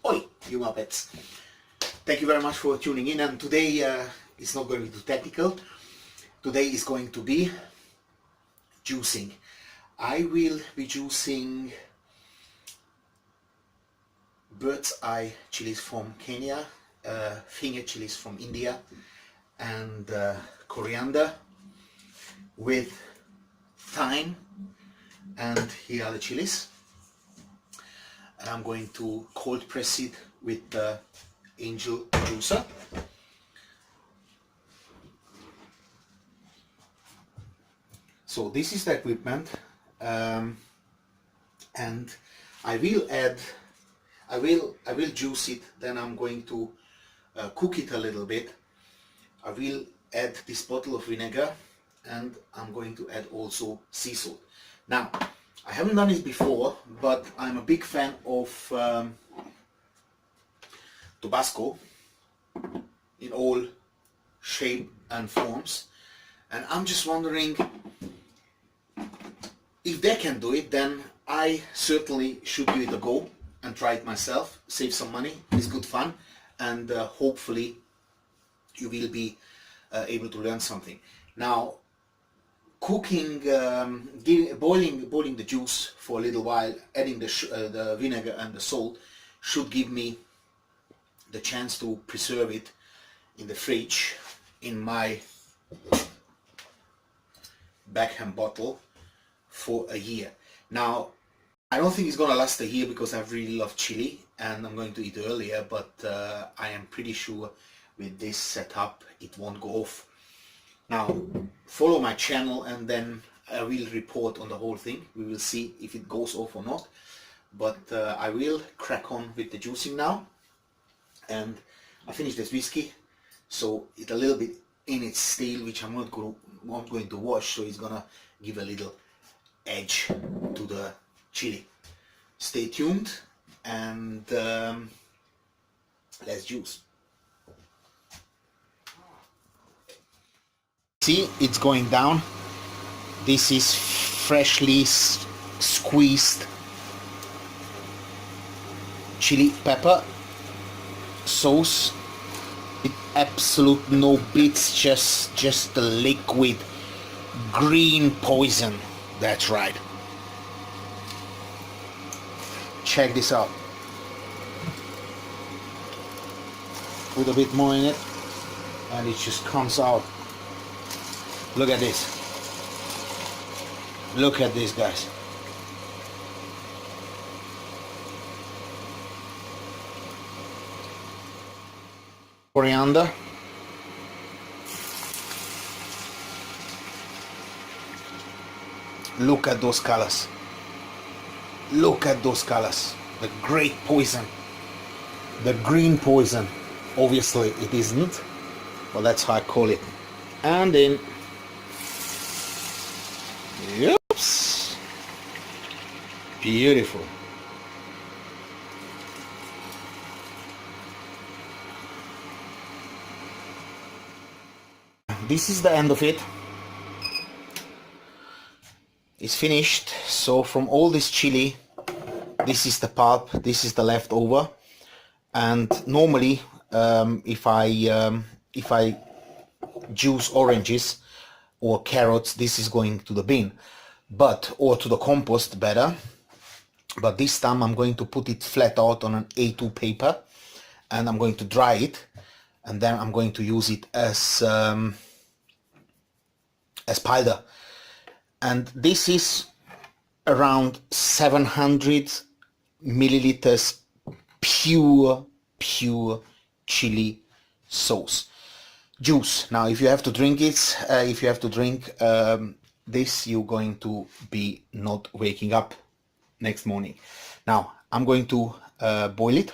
Oi, you Muppets! Thank you very much for tuning in, and today it's not going to be too technical. Today is going to be juicing. I will be juicing bird's eye chilies from Kenya, finger chilies from India, and coriander with thyme, and here are the chilies. And I'm going to cold press it with the Angel juicer. So this is the equipment, and I will juice it. Then I'm going to cook it a little bit. I will add this bottle of vinegar, and I'm going to add also sea salt. Now, I haven't done it before, but I'm a big fan of Tabasco in all shape and forms, and I'm just wondering if they can do it, then I certainly should give it a go and try it myself, save some money. It's good fun, and hopefully you will be able to learn something. Now, cooking, boiling the juice for a little while, adding the vinegar and the salt should give me the chance to preserve it in the fridge in my backhand bottle for a year. Now, I don't think it's gonna last a year because I really love chili and I'm going to eat earlier, but I am pretty sure with this setup it won't go off. Now, follow my channel and then I will report on the whole thing. We will see if it goes off or not. But I will crack on with the juicing now. And I finished this whiskey, so it's a little bit in its steel, which I'm not going to wash, so it's gonna give a little edge to the chili. Stay tuned and let's juice. See, it's going down. This is freshly squeezed chili pepper sauce with absolute no bits, just the liquid green poison. That's right. Check this out. Put a bit more in it and it just comes out. Look at this. Look at this, guys. Coriander. Look at those colors. Look at those colors. The great poison. The green poison. Obviously it isn't, but that's how I call it. And then, oops, beautiful. This is the end of it. It's finished. So from all this chili, this is the pulp, this is the leftover. And normally if I juice oranges or carrots, this is going to the bin, or to the compost, better. But this time I'm going to put it flat out on an A2 paper and I'm going to dry it, and then I'm going to use it as powder. And this is around 700 milliliters pure chili sauce juice. Now, if you have to drink it, this, you're going to be not waking up next morning. Now, I'm going to boil it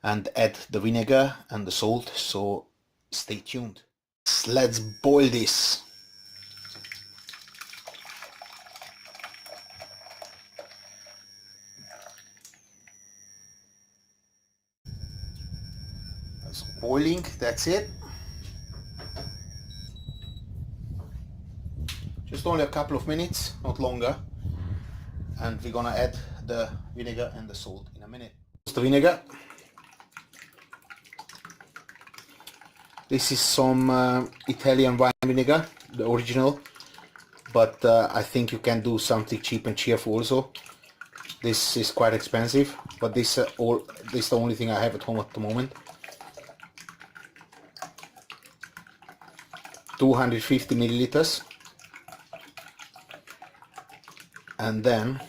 and add the vinegar and the salt, so stay tuned. Let's boil this. It's boiling, that's it. Just only a couple of minutes, not longer. And we're gonna add the vinegar and the salt in a minute. the vinegar. This is some Italian wine vinegar, the original, but I think you can do something cheap and cheerful also. This is quite expensive, but this is the only thing I have at home at the moment. 250 milliliters, and then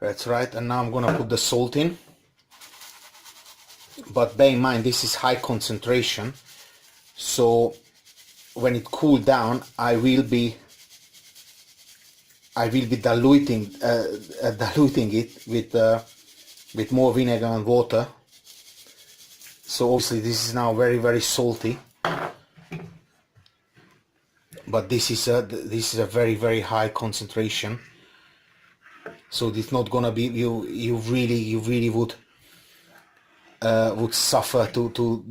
that's right. And now I'm gonna put the salt in, but bear in mind this is high concentration, so when it cools down I will be diluting it with more vinegar and water. So obviously this is now very, very salty, but this is a very, very high concentration, so it's not gonna be, you really would suffer to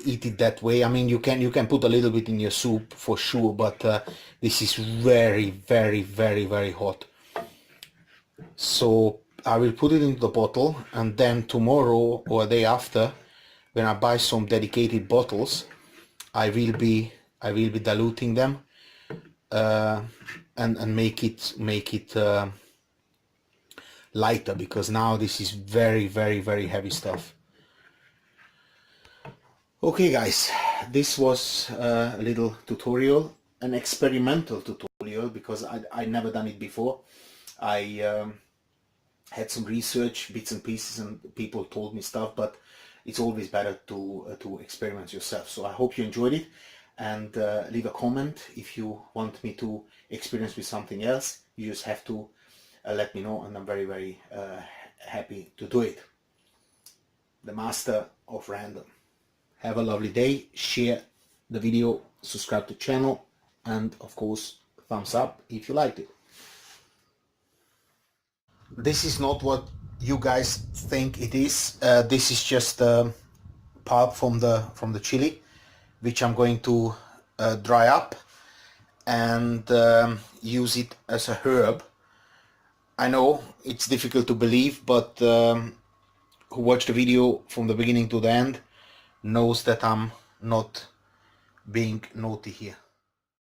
eat it that way. I mean, you can put a little bit in your soup for sure, but this is very, very, very, very hot. So I will put it into the bottle, and then tomorrow or a day after, when I buy some dedicated bottles, I will be diluting them and make it lighter, because now this is very, very, very heavy stuff. Okay guys, this was a little tutorial, an experimental tutorial, because I never done it before. I had some research, bits and pieces, and people told me stuff, but it's always better to experiment yourself. So I hope you enjoyed it, and leave a comment if you want me to experience with something else. You just have to let me know, and I'm very, very happy to do it. The master of random. Have a lovely day. Share the video, subscribe to the channel, and of course thumbs up if you liked it. This is not what you guys think it is. This is just pulp from the chili, which I'm going to dry up and use it as a herb. I know it's difficult to believe, but who watched the video from the beginning to the end knows that I'm not being naughty here.